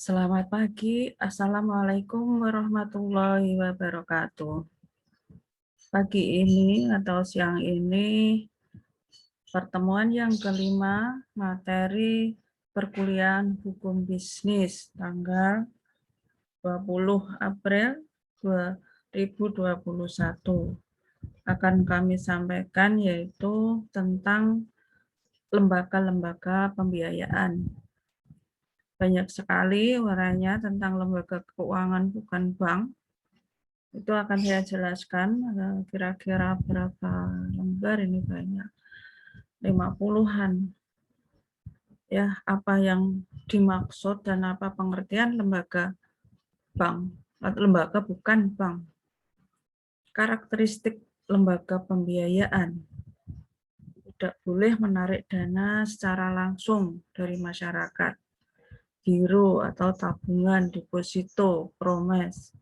Selamat pagi, Assalamualaikum warahmatullahi wabarakatuh. Pagi ini atau siang ini, pertemuan yang kelima, materi perkuliahan hukum bisnis tanggal 20 April 2021 akan kami sampaikan yaitu tentang lembaga-lembaga pembiayaan. Banyak sekali uraiannya tentang lembaga keuangan bukan bank. Itu akan saya jelaskan, kira-kira berapa lembar ini banyak, 50-an. Ya, apa yang dimaksud dan apa pengertian lembaga bank atau lembaga bukan bank. Karakteristik lembaga pembiayaan. Tidak boleh menarik dana secara langsung dari masyarakat. Giro atau tabungan, deposito, promes.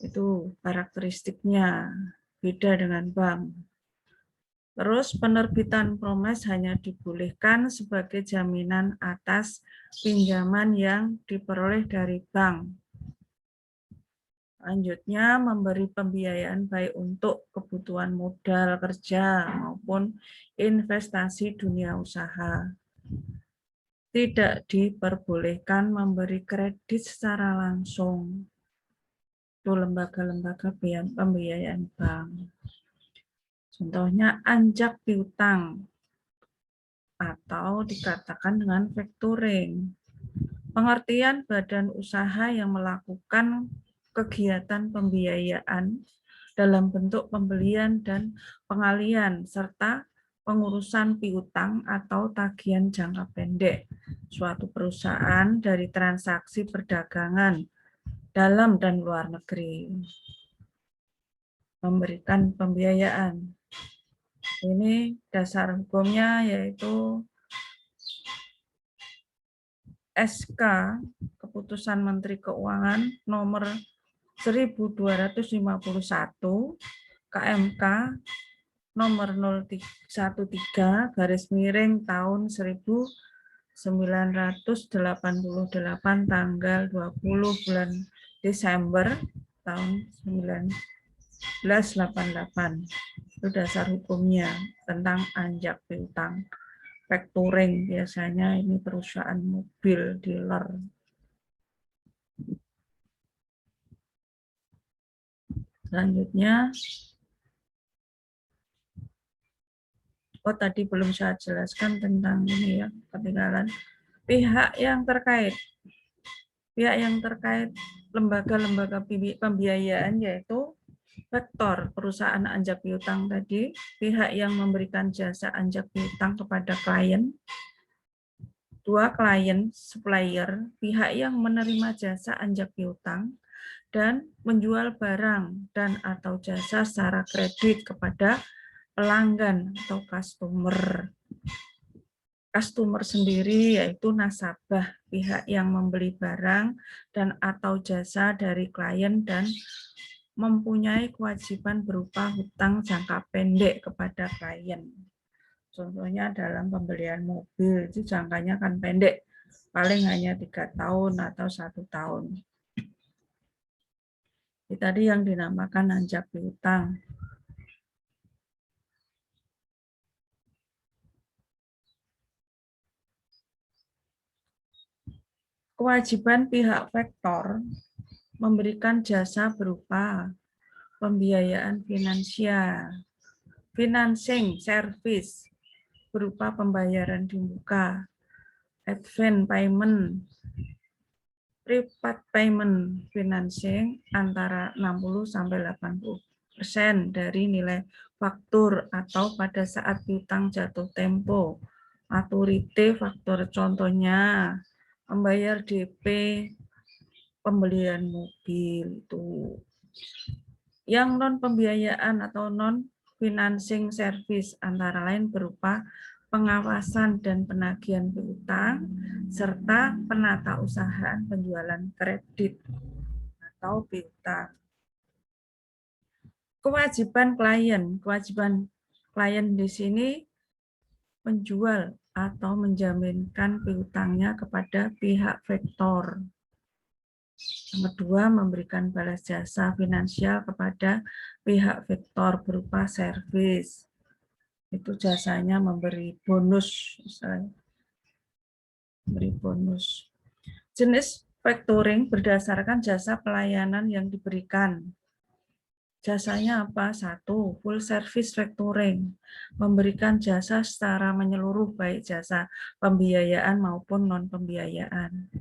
Itu karakteristiknya, beda dengan bank. Terus penerbitan promes hanya dibolehkan sebagai jaminan atas pinjaman yang diperoleh dari bank. Selanjutnya memberi pembiayaan baik untuk kebutuhan modal kerja maupun investasi dunia usaha. Tidak diperbolehkan memberi kredit secara langsung. Itu lembaga-lembaga pembiayaan bank. Contohnya anjak piutang atau dikatakan dengan factoring. Pengertian badan usaha yang melakukan kegiatan pembiayaan dalam bentuk pembelian dan pengalian serta pengurusan piutang atau tagihan jangka pendek suatu perusahaan dari transaksi perdagangan dalam dan luar negeri. Memberikan pembiayaan. Ini dasar hukumnya yaitu SK Keputusan Menteri Keuangan nomor 1251 KMK nomor 013 garis miring tahun 1988 tanggal 20 bulan Desember tahun 1988. Itu dasar hukumnya tentang anjak piutang. Factoring biasanya ini perusahaan mobil dealer. Selanjutnya, tadi belum saya jelaskan tentang ini ya, ketinggalan. Pihak yang terkait lembaga-lembaga pembiayaan yaitu faktor perusahaan anjak piutang tadi, pihak yang memberikan jasa anjak piutang kepada klien, dua klien, supplier, pihak yang menerima jasa anjak piutang, dan menjual barang dan atau jasa secara kredit kepada pelanggan atau customer. Customer sendiri yaitu nasabah, pihak yang membeli barang dan atau jasa dari klien dan mempunyai kewajiban berupa hutang jangka pendek kepada klien. Contohnya dalam pembelian mobil itu jangkanya kan pendek, paling hanya 3 tahun atau 1 tahun. Ini tadi yang dinamakan anjak piutang. Kewajiban pihak faktor memberikan jasa berupa pembiayaan finansial, financing service berupa pembayaran di muka, advance payment, prepaid payment financing antara 60-80% dari nilai faktur atau pada saat piutang jatuh tempo. Maturity faktor contohnya membayar DP pembelian mobil itu. Yang non pembiayaan atau non financing service antara lain berupa pengawasan dan penagihan piutang serta penatausahaan penjualan kredit atau piutang. Kewajiban klien di sini menjual atau menjaminkan piutangnya kepada pihak faktor. Yang kedua, memberikan balas jasa finansial kepada pihak vektor berupa servis. Itu jasanya memberi bonus, misalnya. Memberi bonus. Jenis factoring berdasarkan jasa pelayanan yang diberikan. Jasanya apa? 1. Full service factoring, memberikan jasa secara menyeluruh baik jasa pembiayaan maupun non-pembiayaan.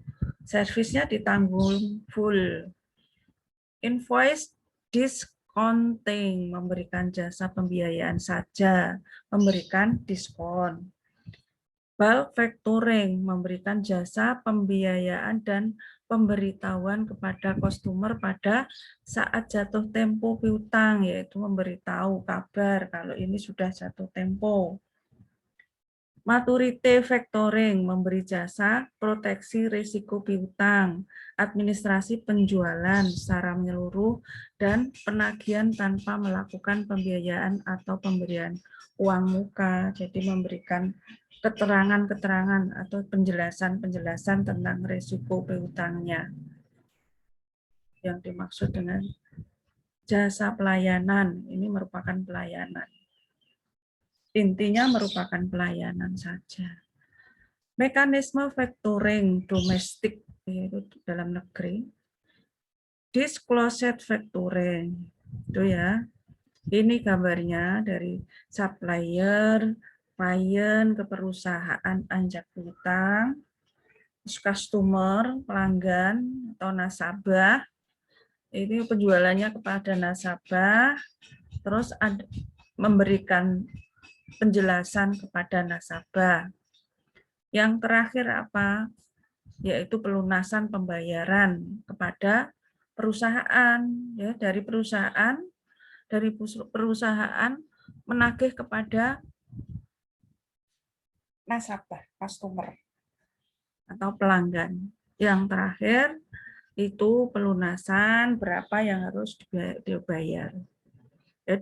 Servisnya ditanggung full. Invoice discounting, memberikan jasa pembiayaan saja, memberikan diskon. Bulk factoring, memberikan jasa pembiayaan dan pemberitahuan kepada customer pada saat jatuh tempo piutang, yaitu memberitahu kabar kalau ini sudah jatuh tempo. Maturity factoring, memberi jasa proteksi risiko piutang, administrasi penjualan secara menyeluruh, dan penagihan tanpa melakukan pembiayaan atau pemberian uang muka. Jadi memberikan keterangan-keterangan atau penjelasan-penjelasan tentang risiko piutangnya. Yang dimaksud dengan jasa pelayanan, ini merupakan pelayanan. Intinya merupakan pelayanan saja. Mekanisme factoring domestik, yaitu dalam negeri. Disclosed factoring, itu ya. Ini gambarnya dari supplier, klien ke perusahaan anjak piutang, customer, pelanggan atau nasabah. Ini penjualannya kepada nasabah, terus memberikan penjelasan kepada nasabah. Yang terakhir apa? Yaitu pelunasan pembayaran kepada perusahaan, ya, dari perusahaan menagih kepada nasabah, customer atau pelanggan. Yang terakhir itu pelunasan berapa yang harus dibayar. Ya,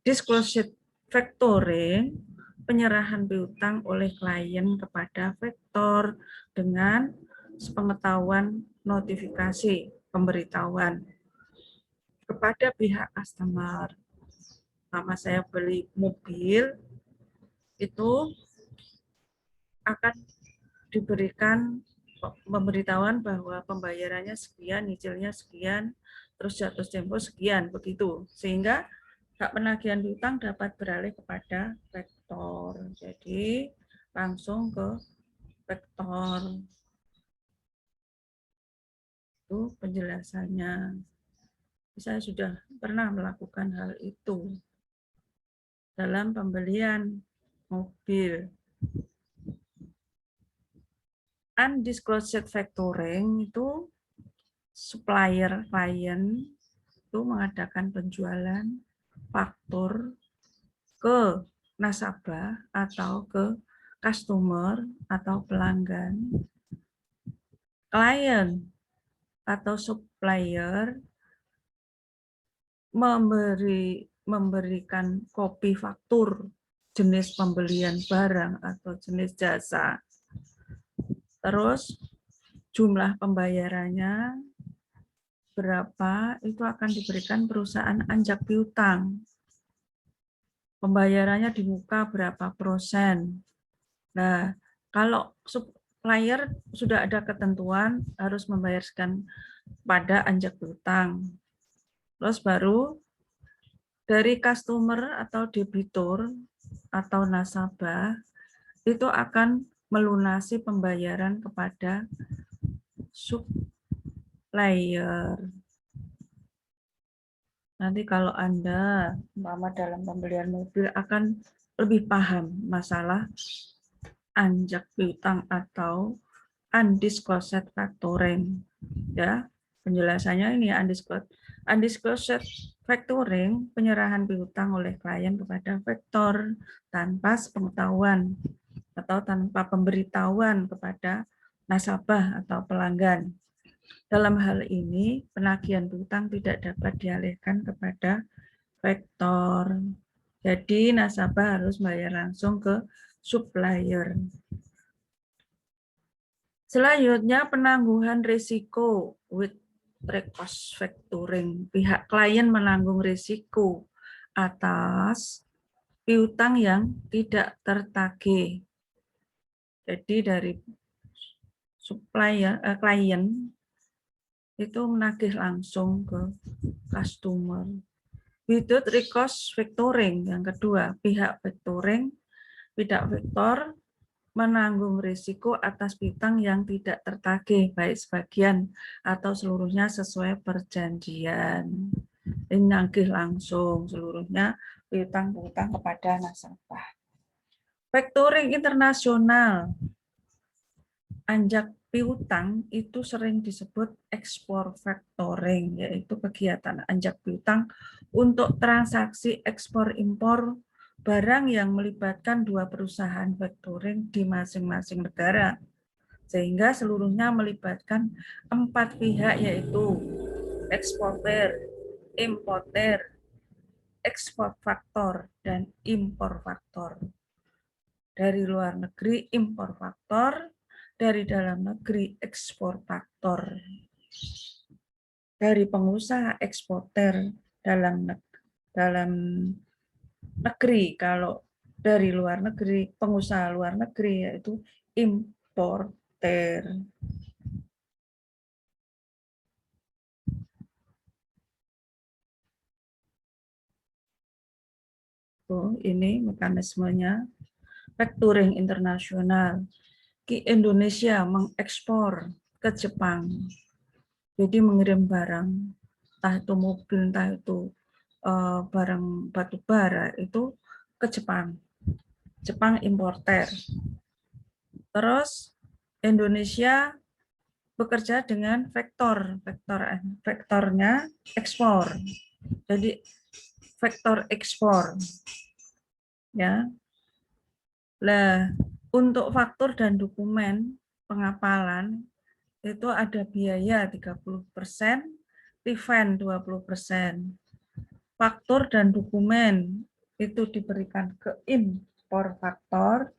disclosed factoring, penyerahan piutang oleh klien kepada vektor dengan sepengetahuan notifikasi pemberitahuan kepada pihak customer. Sama saya beli mobil, itu akan diberikan pemberitahuan bahwa pembayarannya sekian, nyicilnya sekian, terus jatuh tempo sekian, begitu. Sehingga hak penagihan piutang dapat beralih kepada vektor. Jadi langsung ke vektor. Itu penjelasannya. Saya sudah pernah melakukan hal itu dalam pembelian mobil. Undisclosed factoring itu supplier klien itu mengadakan penjualan faktur ke nasabah atau ke customer atau pelanggan. Klien atau supplier memberikan kopi faktur jenis pembelian barang atau jenis jasa. Terus jumlah pembayarannya berapa itu akan diberikan perusahaan anjak piutang. Pembayarannya di muka berapa persen. Nah, kalau supplier sudah ada ketentuan harus membayarkan pada anjak piutang. Terus baru dari customer atau debitur atau nasabah itu akan melunasi pembayaran kepada supplier. Nanti kalau Anda dalam pembelian mobil akan lebih paham masalah anjak piutang atau undisclosed factoring. Ya, penjelasannya ini undisclosed factoring, penyerahan piutang oleh klien kepada vektor tanpa sepengetahuan atau tanpa pemberitahuan kepada nasabah atau pelanggan. Dalam hal ini, penagihan piutang tidak dapat dialihkan kepada vektor. Jadi, nasabah harus bayar langsung ke supplier. Selanjutnya, penangguhan risiko with recourse factoring. Pihak klien menanggung risiko atas piutang yang tidak tertagih. Jadi dari klien itu menagih langsung ke customer. Without recourse factoring, yang kedua, pihak vektor menanggung risiko atas piutang yang tidak tertagih, baik sebagian atau seluruhnya sesuai perjanjian. Ini nagih langsung seluruhnya piutang-piutang kepada nasabah. Factoring internasional, anjak piutang itu sering disebut ekspor factoring, yaitu kegiatan anjak piutang untuk transaksi ekspor-impor barang yang melibatkan dua perusahaan factoring di masing-masing negara, sehingga seluruhnya melibatkan 4 pihak, yaitu eksporter, importer, ekspor faktor, dan impor faktor. Dari luar negeri impor faktor, dari dalam negeri ekspor faktor. Dari pengusaha eksporter dalam negeri, kalau dari luar negeri, pengusaha luar negeri yaitu importer. Ini mekanismenya. Factoring internasional. Indonesia mengekspor ke Jepang. Jadi mengirim barang, entah itu mobil, entah itu barang batu bara itu ke Jepang. Jepang importer. Terus Indonesia bekerja dengan vektornya ekspor. Jadi vektor ekspor. Ya. Lah, untuk faktur dan dokumen pengapalan itu ada biaya 30%, refund 20%. Faktur dan dokumen itu diberikan ke impor faktor,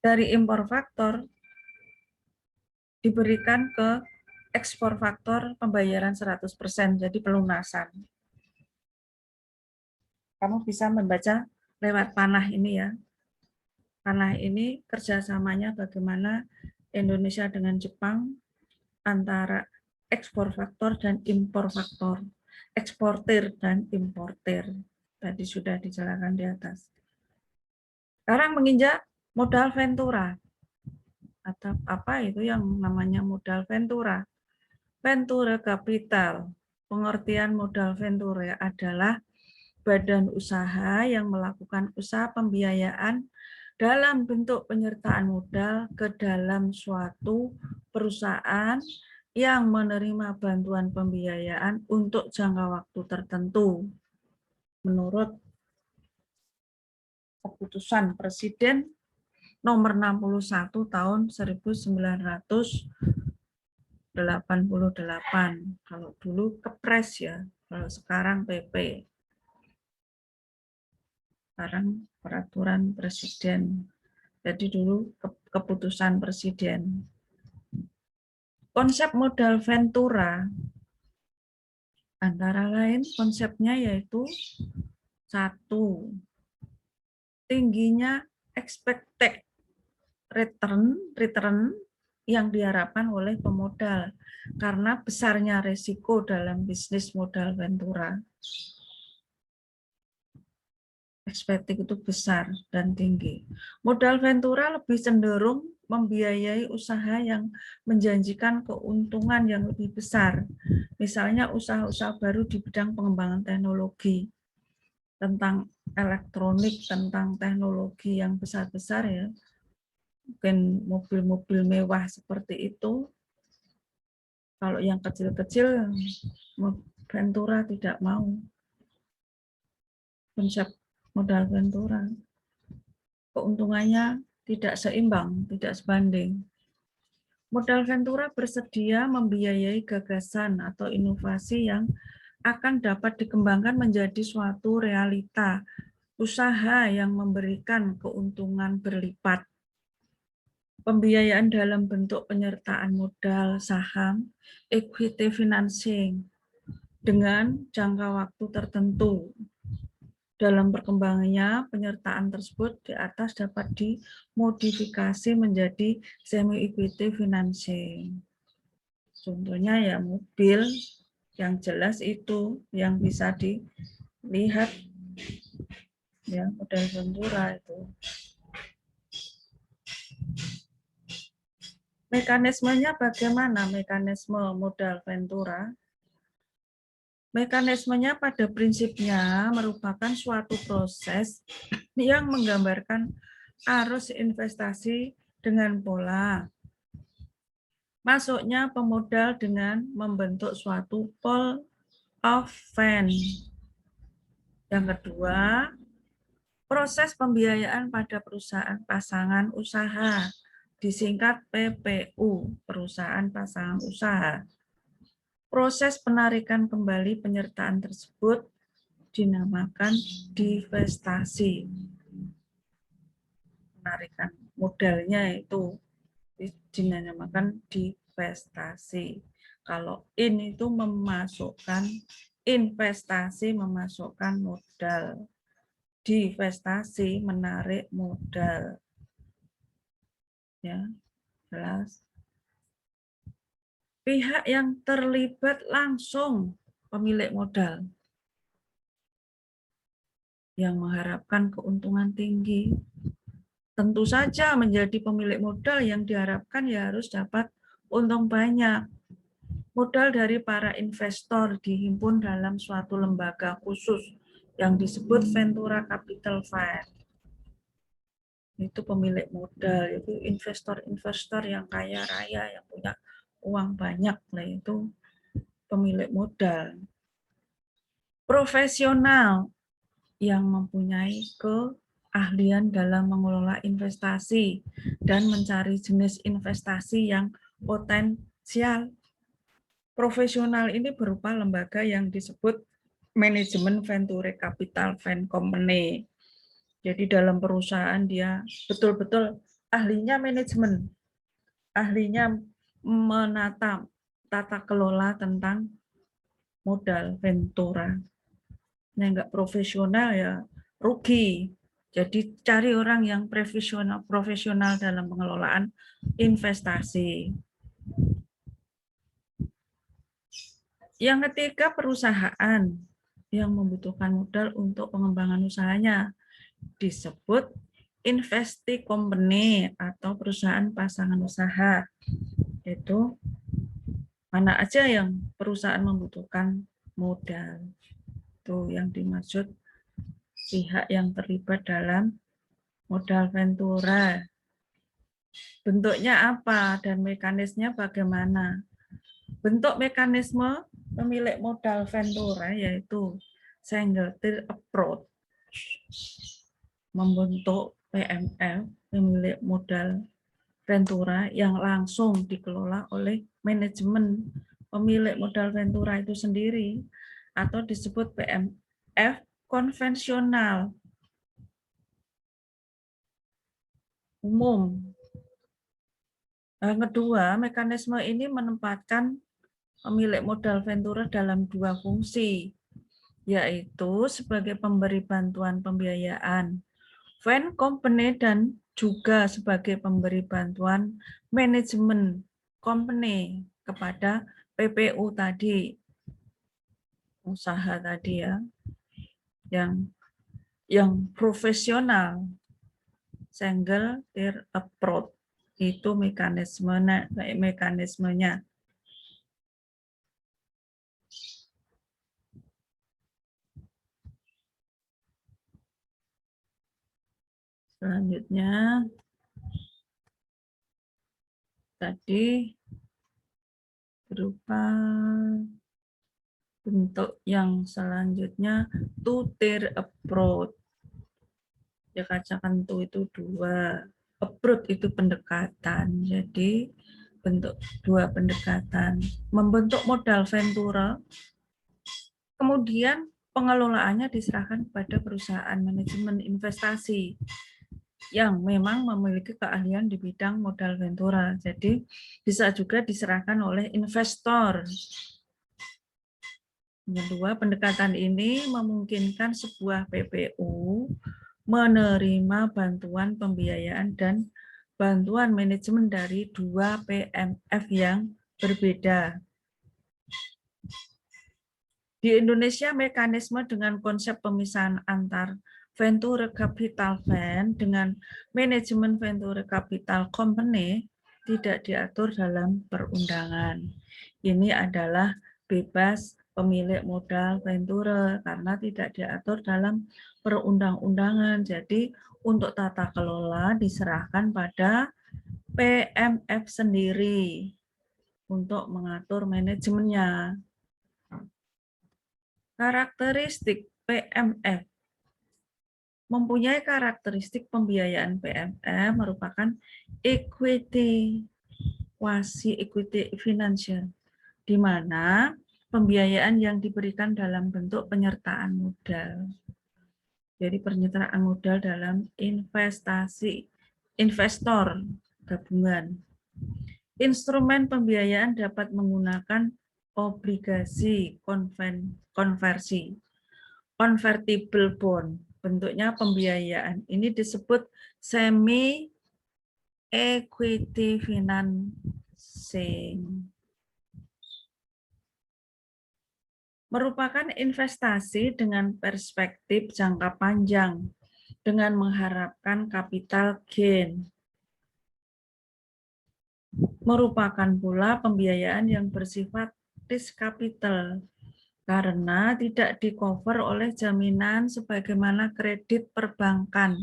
dari impor faktor diberikan ke ekspor faktor pembayaran 100%, jadi pelunasan. Kamu bisa membaca lewat panah ini ya. Panah ini kerjasamanya bagaimana Indonesia dengan Jepang, antara ekspor faktor dan impor faktor, eksportir dan importir. Tadi sudah dijelaskan di atas. Sekarang menginjak modal ventura. Atau apa itu yang namanya modal ventura? Venture capital. Pengertian modal venture adalah badan usaha yang melakukan usaha pembiayaan dalam bentuk penyertaan modal ke dalam suatu perusahaan yang menerima bantuan pembiayaan untuk jangka waktu tertentu menurut keputusan Presiden nomor 61 tahun 1988. Kalau dulu Kepres ya, kalau sekarang PP. Sekarang peraturan Presiden. Jadi dulu keputusan Presiden. Konsep modal ventura antara lain konsepnya yaitu 1. Tingginya expected return yang diharapkan oleh pemodal karena besarnya risiko dalam bisnis modal ventura. Expected itu besar dan tinggi. Modal ventura lebih cenderung membiayai usaha yang menjanjikan keuntungan yang lebih besar. Misalnya usaha-usaha baru di bidang pengembangan teknologi, tentang elektronik, tentang teknologi yang besar-besar ya. Mungkin mobil-mobil mewah seperti itu. Kalau yang kecil-kecil, ventura tidak mau. Konsep modal ventura. Keuntungannya tidak seimbang, tidak sebanding. Modal ventura bersedia membiayai gagasan atau inovasi yang akan dapat dikembangkan menjadi suatu realita, usaha yang memberikan keuntungan berlipat. pembiayaan dalam bentuk penyertaan modal saham, equity financing, dengan jangka waktu tertentu. Dalam perkembangannya, penyertaan tersebut di atas dapat dimodifikasi menjadi semi-equity financing. Contohnya ya mobil, yang jelas itu yang bisa dilihat ya, modal Ventura itu. Mekanismenya bagaimana mekanisme modal Ventura? Mekanismenya pada prinsipnya merupakan suatu proses yang menggambarkan arus investasi dengan pola. Masuknya pemodal dengan membentuk suatu pool of funds. Yang kedua, proses pembiayaan pada perusahaan pasangan usaha, disingkat PPU, perusahaan pasangan usaha. Proses penarikan kembali penyertaan tersebut dinamakan divestasi. Penarikan modalnya itu dinamakan divestasi. Kalau in itu memasukkan investasi, memasukkan modal. Divestasi menarik modal. Ya, jelas. Pihak yang terlibat langsung pemilik modal yang mengharapkan keuntungan tinggi. Tentu saja menjadi pemilik modal yang diharapkan ya harus dapat untung banyak. Modal dari para investor dihimpun dalam suatu lembaga khusus yang disebut Ventura Capital Fund. Itu pemilik modal, itu investor-investor yang kaya raya, yang punya uang banyak, lah itu pemilik modal. Profesional yang mempunyai keahlian dalam mengelola investasi dan mencari jenis investasi yang potensial. Profesional ini berupa lembaga yang disebut manajemen Venture Capital Fund Company. Jadi dalam perusahaan dia betul-betul ahlinya manajemen, ahlinya menata tata kelola tentang modal Ventura. Nah, enggak profesional ya rugi. Jadi cari orang yang profesional dalam pengelolaan investasi. Yang ketiga, perusahaan yang membutuhkan modal untuk pengembangan usahanya disebut investee company atau perusahaan pasangan usaha. Itu mana aja yang perusahaan membutuhkan modal. Itu yang dimaksud pihak yang terlibat dalam modal Ventura. Bentuknya apa dan mekanismenya bagaimana? Bentuk mekanisme pemilik modal Ventura yaitu single tier approach, membentuk PMF, pemilik modal Ventura yang langsung dikelola oleh manajemen pemilik modal Ventura itu sendiri atau disebut PMF konvensional umum. Yang kedua, mekanisme ini menempatkan pemilik modal Ventura dalam dua fungsi, yaitu sebagai pemberi bantuan pembiayaan Fund Company dan juga sebagai pemberi bantuan manajemen company kepada PPU tadi, usaha tadi ya, yang profesional, single tier approach. Itu mekanismenya. Selanjutnya, tadi berupa bentuk yang selanjutnya two-tier approach. Ya katakan itu dua. Approach itu pendekatan. Jadi bentuk dua pendekatan. Membentuk modal Ventura, kemudian pengelolaannya diserahkan kepada perusahaan manajemen investasi. yang memang memiliki keahlian di bidang modal ventura. Jadi bisa juga diserahkan oleh investor. Yang kedua, pendekatan ini memungkinkan sebuah PPU menerima bantuan pembiayaan dan bantuan manajemen dari dua PMF yang berbeda. Di Indonesia, mekanisme dengan konsep pemisahan antar Venture Capital Fund dengan manajemen Venture Capital Company tidak diatur dalam perundangan. Ini adalah bebas pemilik modal venture karena tidak diatur dalam perundang-undangan. Jadi untuk tata kelola diserahkan pada PMF sendiri untuk mengatur manajemennya. Karakteristik PMF mempunyai karakteristik pembiayaan PMF merupakan equity, quasi equity financial, di mana pembiayaan yang diberikan dalam bentuk penyertaan modal. Jadi penyertaan modal dalam investasi, investor gabungan. Instrumen pembiayaan dapat menggunakan obligasi konversi, convertible bond, bentuknya pembiayaan. Ini disebut semi equity financing. Merupakan investasi dengan perspektif jangka panjang dengan mengharapkan capital gain. Merupakan pula pembiayaan yang bersifat risk capital karena tidak di-cover oleh jaminan sebagaimana kredit perbankan.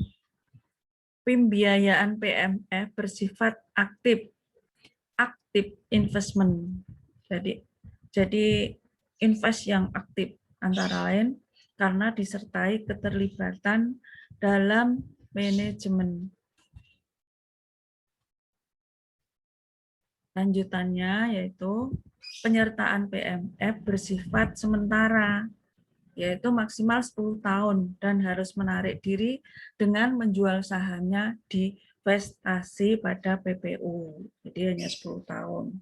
Pembiayaan PMF bersifat aktif investment. Jadi invest yang aktif antara lain karena disertai keterlibatan dalam manajemen. Lanjutannya yaitu penyertaan PMF bersifat sementara, yaitu maksimal 10 tahun dan harus menarik diri dengan menjual sahamnya divestasi pada PPU. Jadi hanya 10 tahun.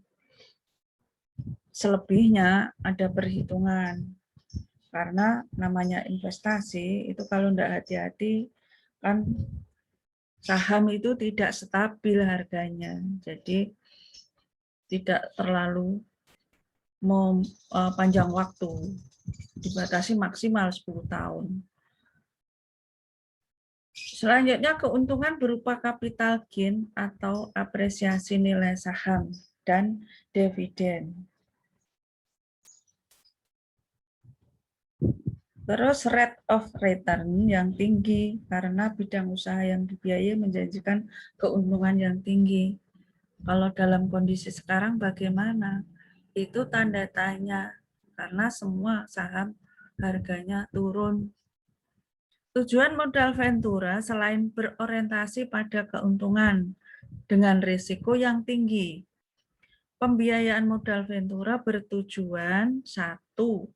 Selebihnya ada perhitungan. Karena namanya investasi itu kalau tidak hati-hati kan saham itu tidak stabil harganya. Jadi tidak terlalu panjang waktu. Dibatasi maksimal 10 tahun. Selanjutnya keuntungan berupa capital gain atau apresiasi nilai saham dan dividen. Terus rate of return yang tinggi karena bidang usaha yang dibiayai menjanjikan keuntungan yang tinggi. Kalau dalam kondisi sekarang bagaimana? Itu tanda tanya karena semua saham harganya turun. Tujuan modal ventura selain berorientasi pada keuntungan dengan risiko yang tinggi. Pembiayaan modal ventura bertujuan satu,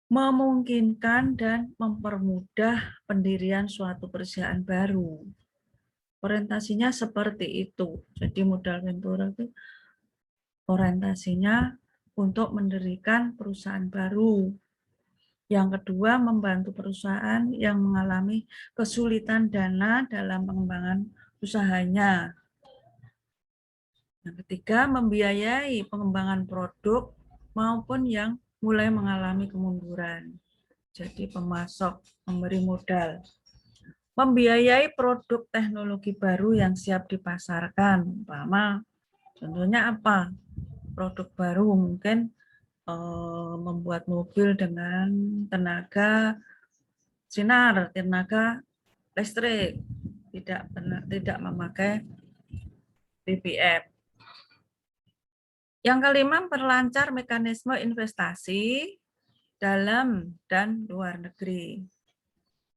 memungkinkan dan mempermudah pendirian suatu perusahaan baru. Orientasinya seperti itu. Jadi modal ventura itu orientasinya untuk mendirikan perusahaan baru. Yang kedua, membantu perusahaan yang mengalami kesulitan dana dalam pengembangan usahanya. Yang ketiga, membiayai pengembangan produk maupun yang mulai mengalami kemunduran. Jadi pemasok, memberi modal. Membiayai produk teknologi baru yang siap dipasarkan. Umpama, contohnya apa? Produk baru mungkin membuat mobil dengan tenaga sinar, tenaga listrik, tidak memakai BBM. Yang kelima, memperlancar mekanisme investasi dalam dan luar negeri.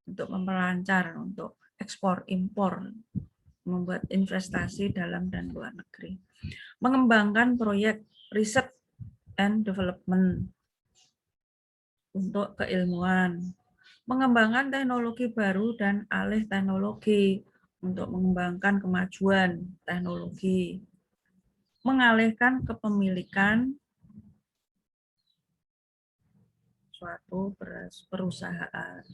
Untuk memperlancar, untuk ekspor impor, membuat investasi dalam dan luar negeri. Mengembangkan proyek riset and development untuk keilmuan. Mengembangkan teknologi baru dan alih teknologi untuk mengembangkan kemajuan teknologi, mengalihkan kepemilikan suatu perusahaan.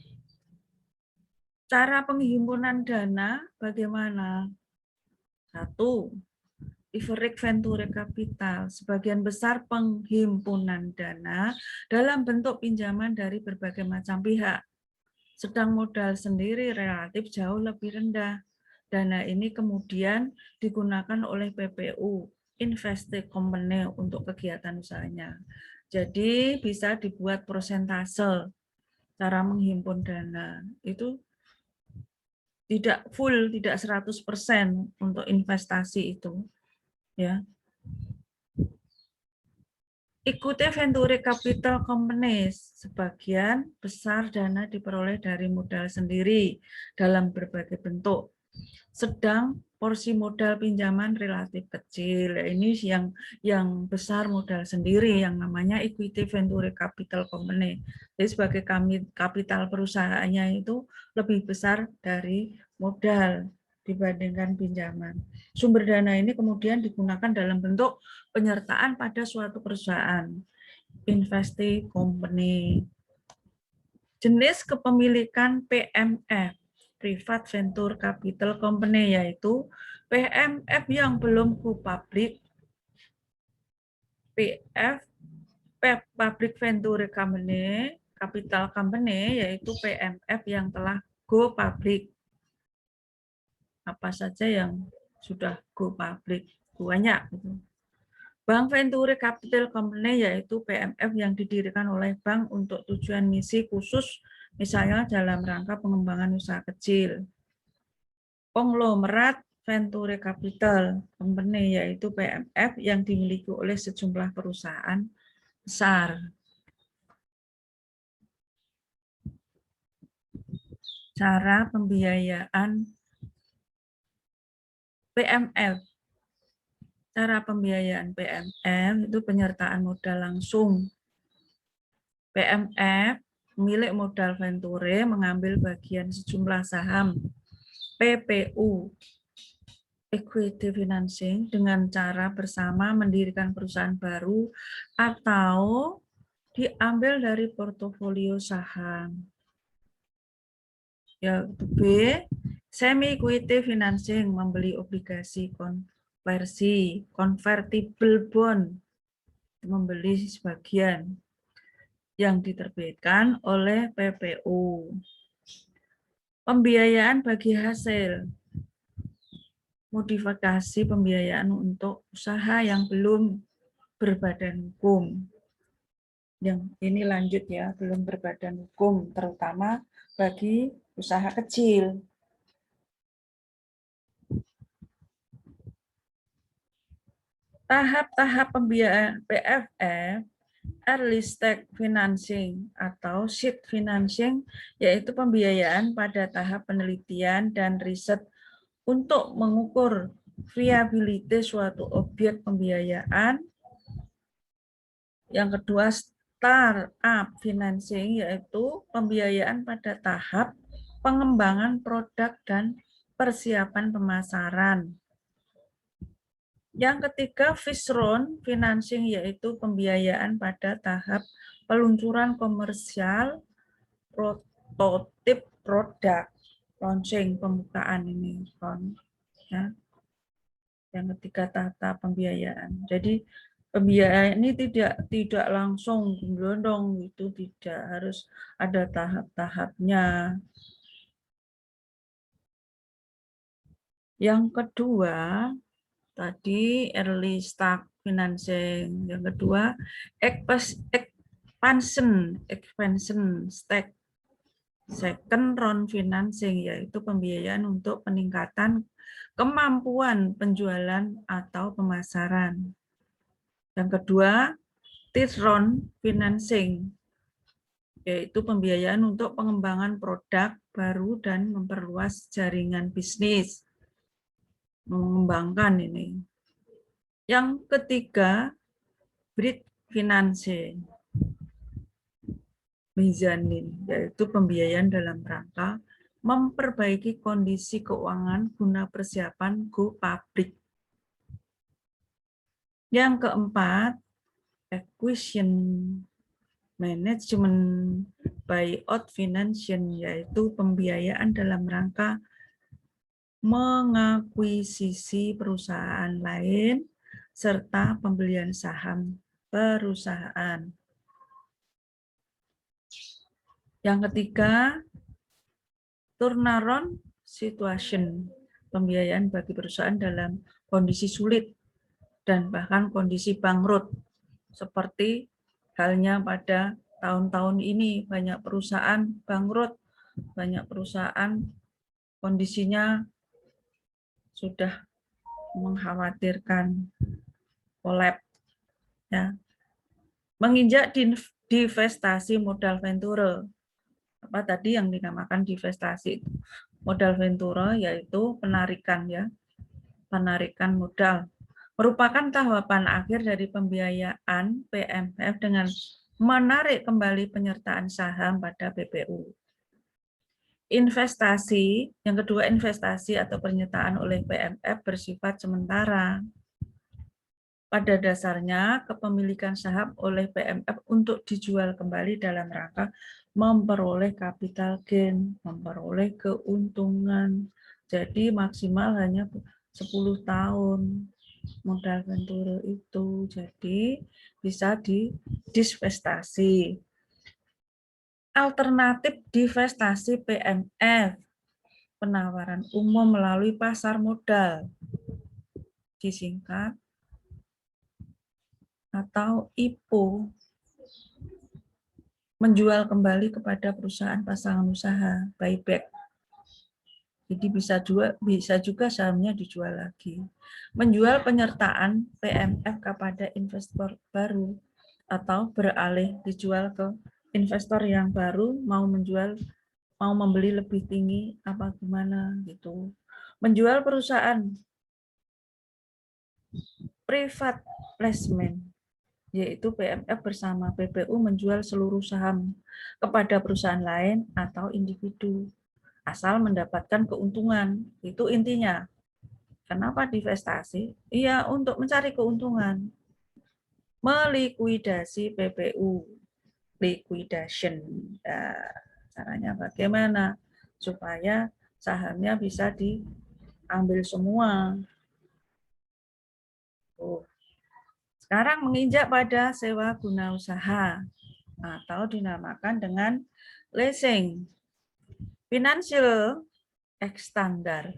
Cara penghimpunan dana bagaimana? Satu, leverage venture capital. Sebagian besar penghimpunan dana dalam bentuk pinjaman dari berbagai macam pihak. Sedang modal sendiri relatif jauh lebih rendah. Dana ini kemudian digunakan oleh PPU, investee company, untuk kegiatan usahanya. Jadi bisa dibuat persentase cara menghimpun dana. Itu tidak full, tidak 100% untuk investasi itu. Ya. Ikuti venture capital companies. Sebagian besar dana diperoleh dari modal sendiri dalam berbagai bentuk. Sedang porsi modal pinjaman relatif kecil. Ini yang besar modal sendiri yang namanya equity venture capital company. Jadi sebagai kapital perusahaannya itu lebih besar dari modal dibandingkan pinjaman. Sumber dana ini kemudian digunakan dalam bentuk penyertaan pada suatu perusahaan, investee company. Jenis kepemilikan PMF, Private Venture Capital Company, yaitu PMF yang belum go public, PF, Public Venture Company, Capital Company, yaitu PMF yang telah go public. Apa saja yang sudah go public? Banyak. Bank Venture Capital Company, yaitu PMF yang didirikan oleh bank untuk tujuan misi khusus, misalnya dalam rangka pengembangan usaha kecil. Konglomerat Venture Capital Company, yaitu PMF yang dimiliki oleh sejumlah perusahaan besar. Cara pembiayaan PMF. Cara pembiayaan PMF itu penyertaan modal langsung. PMF, milik modal venture, mengambil bagian sejumlah saham PPU, equity financing, dengan cara bersama mendirikan perusahaan baru atau diambil dari portofolio saham. Ya, B, semi equity financing, membeli obligasi konversi, convertible bond, membeli sebagian yang diterbitkan oleh PPU. Pembiayaan bagi hasil, modifikasi pembiayaan untuk usaha yang belum berbadan hukum. Yang ini lanjut ya, belum berbadan hukum, terutama bagi usaha kecil. Tahap-tahap pembiayaan PFF, early stage financing atau seed financing, yaitu pembiayaan pada tahap penelitian dan riset untuk mengukur viabilitas suatu objek pembiayaan. Yang kedua, startup financing, yaitu pembiayaan pada tahap pengembangan produk dan persiapan pemasaran. Yang ketiga, fish round financing, yaitu pembiayaan pada tahap peluncuran komersial prototip produk, launching, pembukaan ini. Ya. Yang ketiga, tahap pembiayaan. Jadi pembiayaan ini tidak langsung gelondong, itu tidak, harus ada tahap-tahapnya. Yang kedua, tadi early stage financing. Yang kedua, expansion stage. Second round financing, yaitu pembiayaan untuk peningkatan kemampuan penjualan atau pemasaran. Yang kedua, third round financing, yaitu pembiayaan untuk pengembangan produk baru dan memperluas jaringan bisnis. Mengembangkan ini. Yang ketiga, bridge financing, mezzanine, yaitu pembiayaan dalam rangka memperbaiki kondisi keuangan guna persiapan go public. Yang keempat, acquisition management buyout financing, yaitu pembiayaan dalam rangka mengakuisisi perusahaan lain serta pembelian saham perusahaan. Yang ketiga, turnaround situation, pembiayaan bagi perusahaan dalam kondisi sulit dan bahkan kondisi bangkrut. Seperti halnya pada tahun-tahun ini, banyak perusahaan bangkrut, banyak perusahaan kondisinya sudah mengkhawatirkan kolaps. Ya. Menginjak divestasi modal venture. Apa tadi yang dinamakan divestasi? Modal venture yaitu penarikan, ya, penarikan modal. Merupakan tahapan akhir dari pembiayaan PMF dengan menarik kembali penyertaan saham pada PPU. Investasi, yang kedua, investasi atau penyertaan oleh PMF bersifat sementara. Pada dasarnya, kepemilikan saham oleh PMF untuk dijual kembali dalam rangka memperoleh capital gain, memperoleh keuntungan. Jadi maksimal hanya 10 tahun modal venture itu. Jadi bisa divestasi. Alternatif divestasi PMF, penawaran umum melalui pasar modal, disingkat, atau IPO, menjual kembali kepada perusahaan pasangan usaha, buyback. Jadi bisa juga sahamnya dijual lagi. Menjual penyertaan PMF kepada investor baru atau beralih dijual ke investor yang baru, mau membeli lebih tinggi apa gimana gitu. Menjual perusahaan private placement, yaitu PMF bersama PPU menjual seluruh saham kepada perusahaan lain atau individu, asal mendapatkan keuntungan. Itu intinya. Kenapa divestasi? Iya, untuk mencari keuntungan. Melikuidasi PPU. Liquidation. Nah, caranya bagaimana? Supaya sahamnya bisa diambil semua. Sekarang menginjak pada sewa guna usaha atau dinamakan dengan leasing. Financial Extender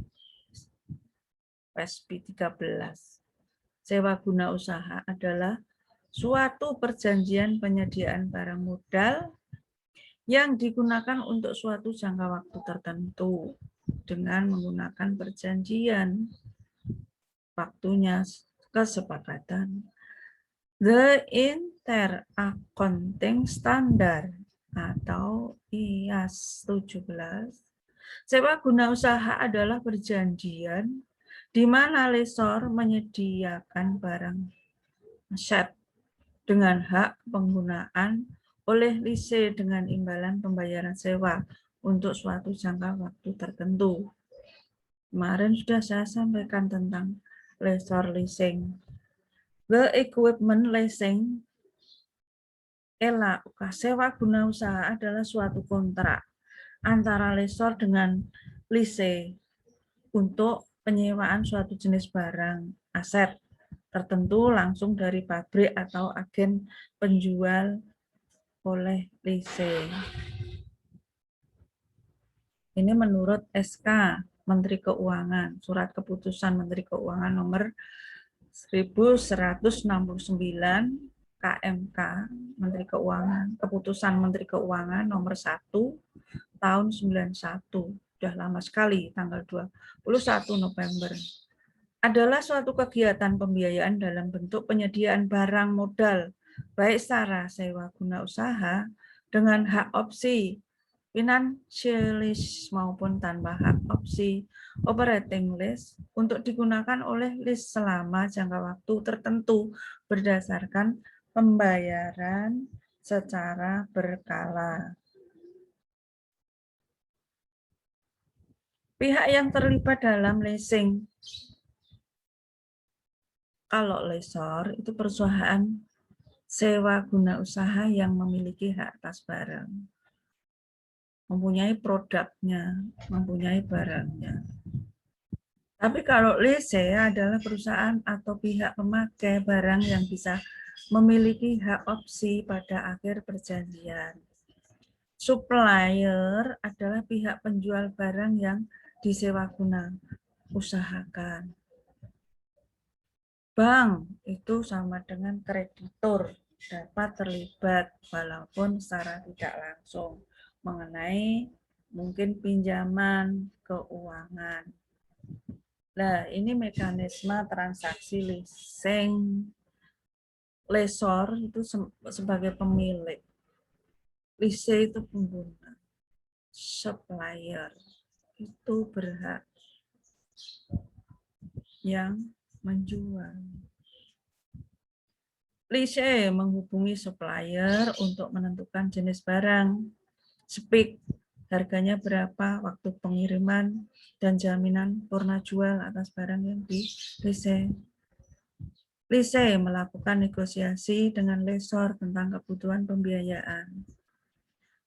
PSP 13. Sewa guna usaha adalah suatu perjanjian penyediaan barang modal yang digunakan untuk suatu jangka waktu tertentu dengan menggunakan perjanjian waktunya kesepakatan. The Inter-Accounting Standard atau IAS 17. Sewa guna usaha adalah perjanjian di mana lessor menyediakan barang aset dengan hak penggunaan oleh lise dengan imbalan pembayaran sewa untuk suatu jangka waktu tertentu. Kemarin sudah saya sampaikan tentang lessor leasing. The equipment leasing, sewa guna usaha adalah suatu kontrak antara lessor dengan lise untuk penyewaan suatu jenis barang aset tertentu langsung dari pabrik atau agen penjual oleh lise. Ini menurut SK Menteri Keuangan, Surat Keputusan Menteri Keuangan nomor 1169 KMK Menteri Keuangan, Keputusan Menteri Keuangan nomor 1 tahun 91. Sudah lama sekali, tanggal 21 November. Adalah suatu kegiatan pembiayaan dalam bentuk penyediaan barang modal, baik secara sewa guna usaha dengan hak opsi financial lease maupun tanpa hak opsi operating lease untuk digunakan oleh lease selama jangka waktu tertentu berdasarkan pembayaran secara berkala. Pihak yang terlibat dalam leasing. Kalau lessor itu perusahaan sewa guna usaha yang memiliki hak atas barang. Mempunyai produknya, mempunyai barangnya. Tapi kalau lease adalah perusahaan atau pihak pemakai barang yang bisa memiliki hak opsi pada akhir perjanjian. Supplier adalah pihak penjual barang yang disewa guna usahakan. Bank itu sama dengan kreditur, dapat terlibat walaupun secara tidak langsung mengenai mungkin pinjaman keuangan. Nah, ini mekanisme transaksi leasing. Lessor itu sebagai pemilik. Lease itu pengguna. Supplier itu berhak yang menjual. Lease menghubungi supplier untuk menentukan jenis barang, spek, harganya berapa, waktu pengiriman, dan jaminan purna jual atas barang yang di lease. Lease melakukan negosiasi dengan lessor tentang kebutuhan pembiayaan.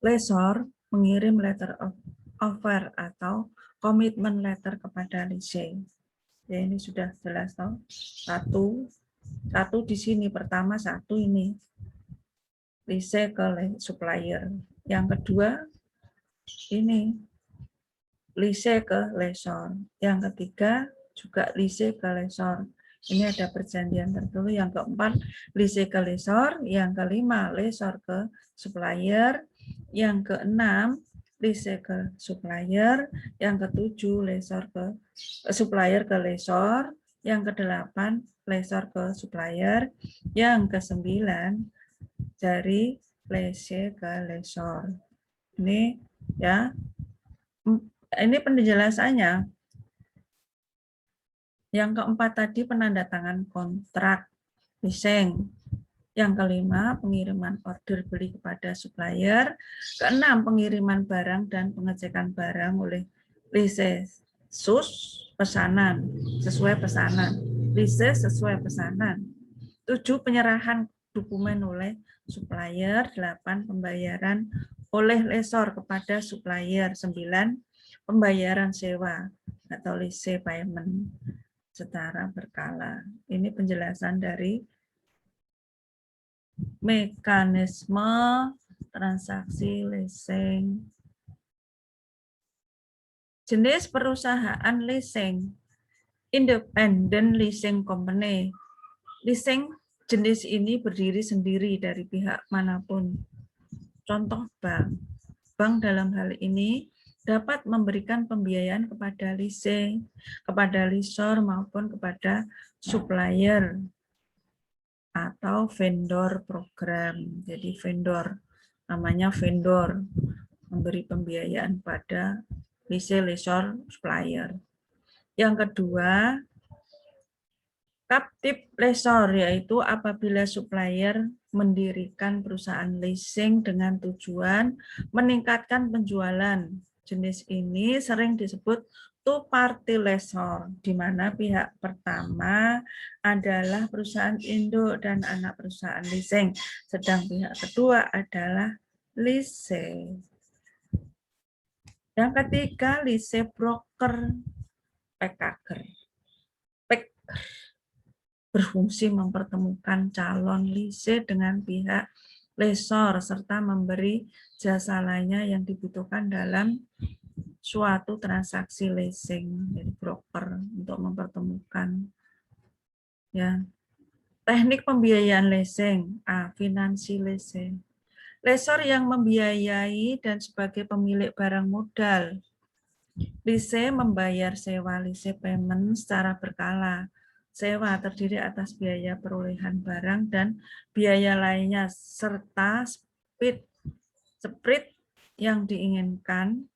Lessor mengirim letter of offer atau komitmen letter kepada lease. Ya, ini sudah jelas toh. Satu di sini pertama satu ini lease ke supplier. Yang kedua ini lease ke lessor. Yang ketiga juga lease ke lessor. Ini ada perjanjian tertentu. Yang keempat lease ke lessor. Yang kelima lessor ke supplier. Yang keenam lease ke supplier. Yang ketujuh lessor ke supplier ke lessor. Yang kedelapan lessor ke supplier. Yang kesembilan dari lease ke lessor. Ini ya. Ini penjelasannya. Yang keempat tadi penandatangan kontrak leasing. Yang kelima pengiriman order beli kepada supplier. Keenam pengiriman barang dan pengecekan barang oleh lease pesanan sesuai pesanan. Lease sesuai pesanan. 7 penyerahan dokumen oleh supplier. 8 pembayaran oleh lessor kepada supplier. 9 pembayaran sewa atau lease payment secara berkala. Ini penjelasan dari mekanisme transaksi leasing. Jenis perusahaan leasing, independent leasing company. Leasing jenis ini berdiri sendiri dari pihak manapun. Contoh bank. Bank dalam hal ini dapat memberikan pembiayaan kepada leasing, kepada lessor maupun kepada supplier atau vendor program. Jadi vendor, namanya vendor, memberi pembiayaan pada lease, lessor, supplier. Yang kedua, captive lessor, yaitu apabila supplier mendirikan perusahaan leasing dengan tujuan meningkatkan penjualan. Jenis ini sering disebut two-party lessor, di mana pihak pertama adalah perusahaan induk dan anak perusahaan leasing, sedang pihak kedua adalah lease. Yang ketiga, lease broker, packager. Berfungsi mempertemukan calon lease dengan pihak lessor serta memberi jasa lainnya yang dibutuhkan dalam suatu transaksi leasing. Jadi broker untuk mempertemukan. Ya. Teknik pembiayaan leasing, finansi leasing. Lessor yang membiayai dan sebagai pemilik barang modal. Lease membayar sewa lease payment secara berkala. Sewa terdiri atas biaya perolehan barang dan biaya lainnya serta spread yang diinginkan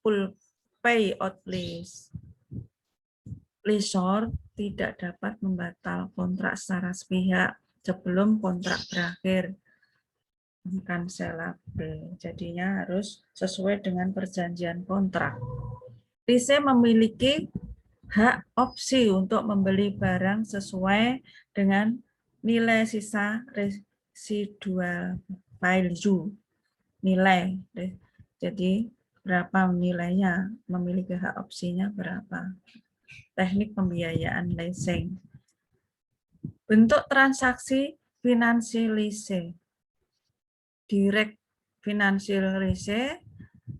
full payout lease. Lessor tidak dapat membatal kontrak secara sepihak sebelum kontrak berakhir. Cancelable. Jadinya harus sesuai dengan perjanjian kontrak. Lise memiliki hak opsi untuk membeli barang sesuai dengan nilai sisa residual value. Nilai. Jadi berapa nilainya, memiliki hak opsinya berapa. Teknik pembiayaan leasing. Bentuk transaksi financial leasing. Direct financial leasing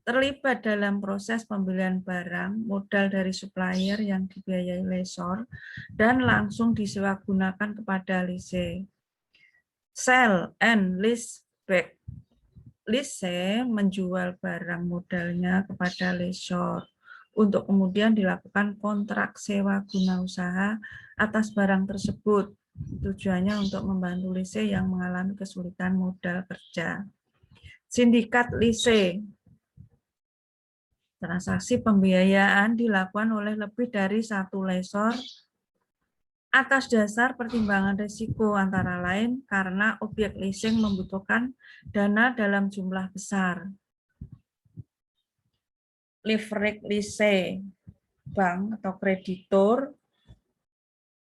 terlibat dalam proses pembelian barang modal dari supplier yang dibiayai lessor dan langsung disewa gunakan kepada lise. Sell and lease back. Lise menjual barang modalnya kepada lessor untuk kemudian dilakukan kontrak sewa guna usaha atas barang tersebut. Tujuannya untuk membantu lise yang mengalami kesulitan modal kerja. Sindikat lise. Transaksi pembiayaan dilakukan oleh lebih dari satu lessor atas dasar pertimbangan risiko, antara lain karena objek leasing membutuhkan dana dalam jumlah besar. Leverage lease, bank atau kreditur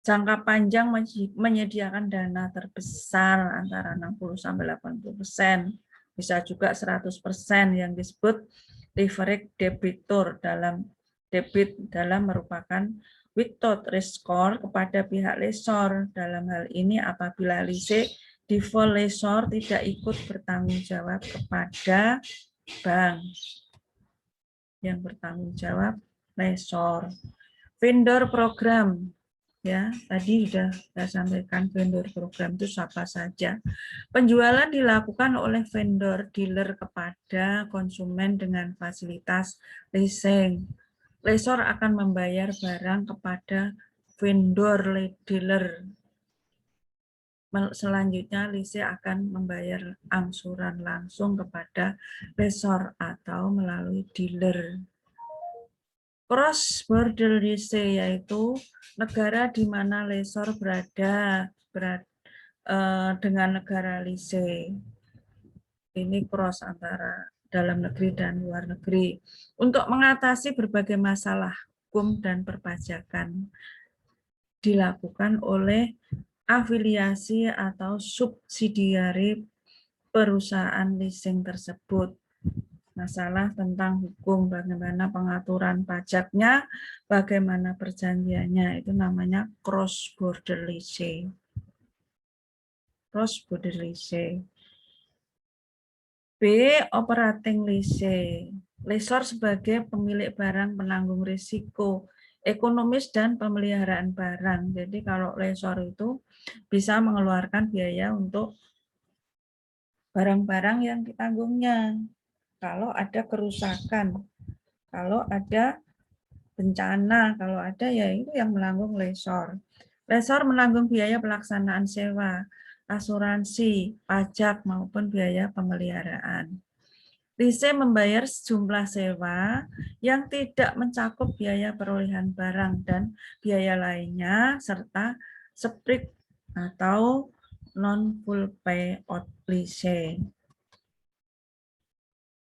jangka panjang menyediakan dana terbesar antara 60-80%, bisa juga 100% yang disebut leverage debitor. Dalam debit merupakan without risk score kepada pihak lessor. Dalam hal ini apabila lease default, lessor tidak ikut bertanggung jawab kepada bank. Yang bertanggung jawab lessor. Vendor program, ya tadi sudah saya sampaikan vendor program itu siapa saja. Penjualan dilakukan oleh vendor dealer kepada konsumen dengan fasilitas leasing. Lessor akan membayar barang kepada vendor dealer. Selanjutnya lease akan membayar angsuran langsung kepada lessor atau melalui dealer. Cross border lease yaitu negara di mana lessor berada dengan negara lease. Ini cross antara dalam negeri dan luar negeri. Untuk mengatasi berbagai masalah hukum dan perpajakan dilakukan oleh afiliasi atau subsidiari perusahaan leasing tersebut. Masalah tentang hukum, bagaimana pengaturan pajaknya, bagaimana perjanjiannya, itu namanya cross border lease. Cross border lease. B. Operating lease. Lessor sebagai pemilik barang penanggung risiko ekonomis dan pemeliharaan barang. Jadi kalau lessor itu bisa mengeluarkan biaya untuk barang-barang yang ditanggungnya. Kalau ada kerusakan, kalau ada bencana, kalau ada ya itu yang menanggung lessor. Lessor menanggung biaya pelaksanaan sewa, asuransi, pajak maupun biaya pemeliharaan. Lease membayar sejumlah sewa yang tidak mencakup biaya perolehan barang dan biaya lainnya serta split atau non-full payout lease.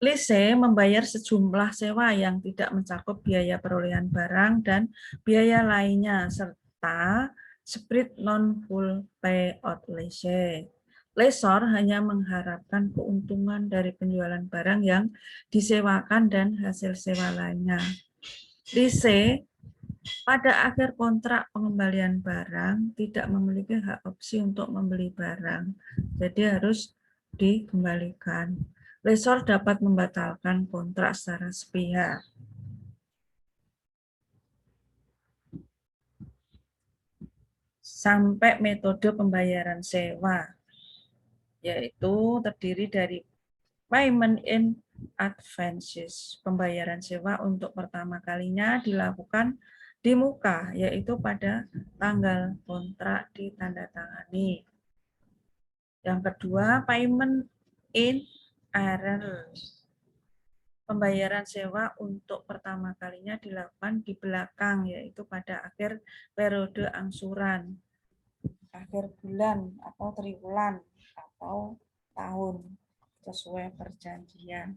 Lease membayar sejumlah sewa yang tidak mencakup biaya perolehan barang dan biaya lainnya, serta split non-full payout lease. Lessor hanya mengharapkan keuntungan dari penjualan barang yang disewakan dan hasil sewa lainnya. Lease pada akhir kontrak pengembalian barang tidak memiliki hak opsi untuk membeli barang, jadi harus dikembalikan. Lessor dapat membatalkan kontrak secara sepihak. Sampai metode pembayaran sewa, yaitu terdiri dari payment in advances. Pembayaran sewa untuk pertama kalinya dilakukan di muka, yaitu pada tanggal kontrak ditandatangani. Yang kedua, payment in arrears. Pembayaran sewa untuk pertama kalinya dilakukan di belakang, yaitu pada akhir periode angsuran, akhir bulan atau triwulan atau tahun, sesuai perjanjian.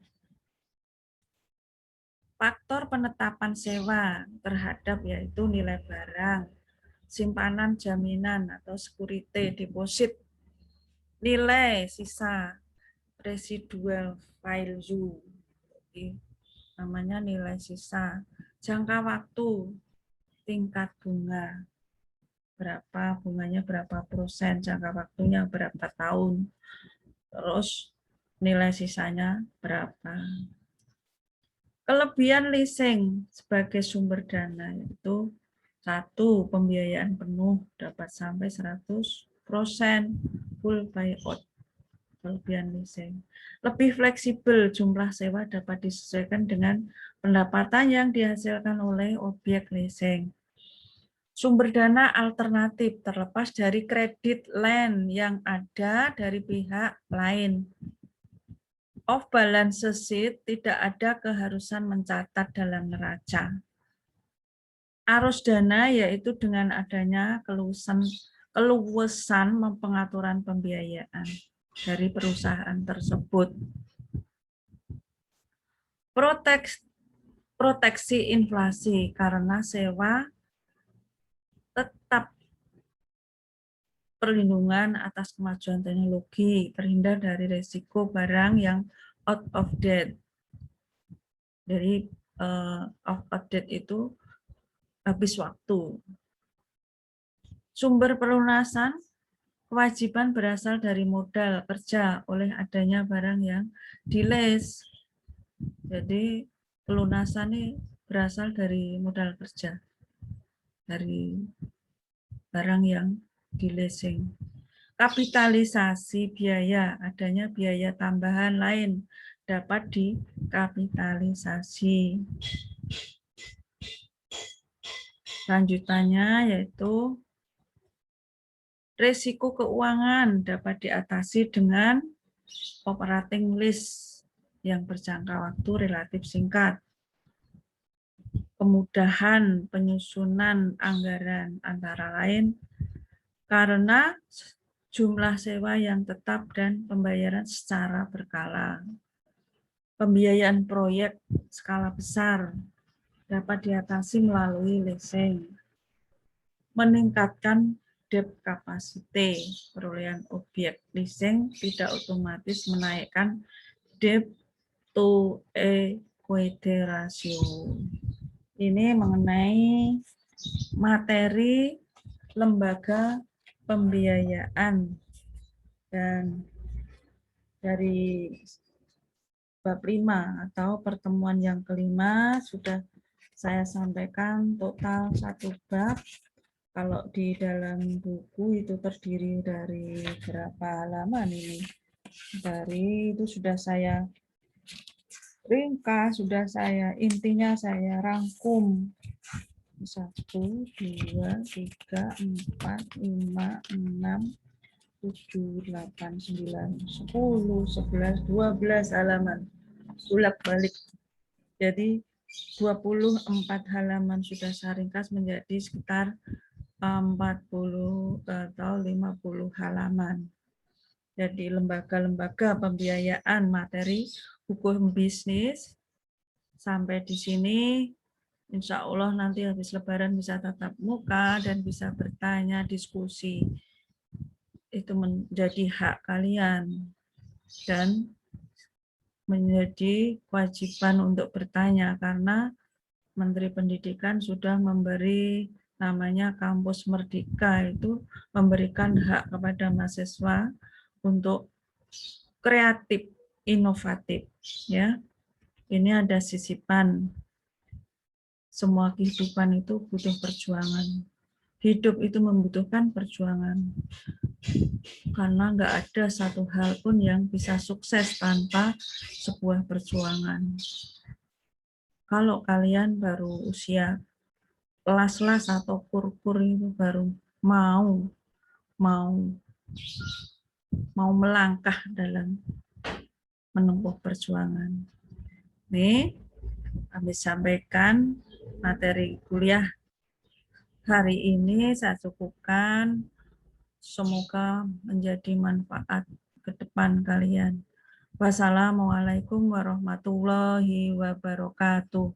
Faktor penetapan sewa terhadap yaitu nilai barang, simpanan jaminan atau security deposit, nilai sisa residual value, namanya nilai sisa, jangka waktu, tingkat bunga, berapa bunganya berapa persen, jangka waktunya berapa tahun, terus nilai sisanya berapa. Kelebihan leasing sebagai sumber dana yaitu 1. Pembiayaan penuh dapat sampai 100% full buyout. Kelebihan leasing. Lebih fleksibel, jumlah sewa dapat disesuaikan dengan pendapatan yang dihasilkan oleh objek leasing. Sumber dana alternatif terlepas dari kredit line yang ada dari pihak lain. Off balance sheet tidak ada keharusan mencatat dalam neraca. Arus dana yaitu dengan adanya keluasan pengaturan pembiayaan dari perusahaan tersebut. Proteksi inflasi karena sewa tetap perlindungan atas kemajuan teknologi, terhindar dari risiko barang yang out of date. Dari out of date itu habis waktu. Sumber pelunasan kewajiban berasal dari modal kerja oleh adanya barang yang di-lease. Jadi pelunasan ini berasal dari modal kerja, dari barang yang di-leasing. Kapitalisasi biaya, adanya biaya tambahan lain dapat dikapitalisasi. Lanjutannya yaitu risiko keuangan dapat diatasi dengan operating lease yang berjangka waktu relatif singkat. Kemudahan penyusunan anggaran antara lain karena jumlah sewa yang tetap dan pembayaran secara berkala. Pembiayaan proyek skala besar dapat diatasi melalui leasing. Meningkatkan debt capacity, perolehan objek leasing tidak otomatis menaikkan debt to equity ratio. Ini mengenai materi lembaga pembiayaan, dan dari bab 5 atau pertemuan yang kelima sudah saya sampaikan total 1 bab. Kalau di dalam buku itu terdiri dari berapa halaman ini? Dari itu sudah saya ringkas, sudah intinya saya rangkum. 1, 2, 3, 4, 5, 6, 7, 8, 9, 10, 11, 12 halaman. Bolak-balik. Jadi 24 halaman sudah saya ringkas menjadi sekitar 40 atau 50 halaman. Jadi lembaga-lembaga pembiayaan materi hukum bisnis sampai di sini. Insya Allah nanti habis Lebaran bisa tatap muka dan bisa bertanya, diskusi. Itu menjadi hak kalian dan menjadi kewajiban untuk bertanya karena Menteri Pendidikan sudah memberi namanya Kampus Merdeka, itu memberikan hak kepada mahasiswa untuk kreatif, inovatif, ya. Ini ada sisipan. Semua kehidupan itu butuh perjuangan. Hidup itu membutuhkan perjuangan. Karena nggak ada satu hal pun yang bisa sukses tanpa sebuah perjuangan. Kalau kalian baru usia las-las atau kur-kur itu baru mau melangkah dalam menempuh perjuangan. Nih, kami sampaikan materi kuliah hari ini saya cukupkan. Semoga menjadi manfaat ke depan kalian. Wassalamualaikum warahmatullahi wabarakatuh.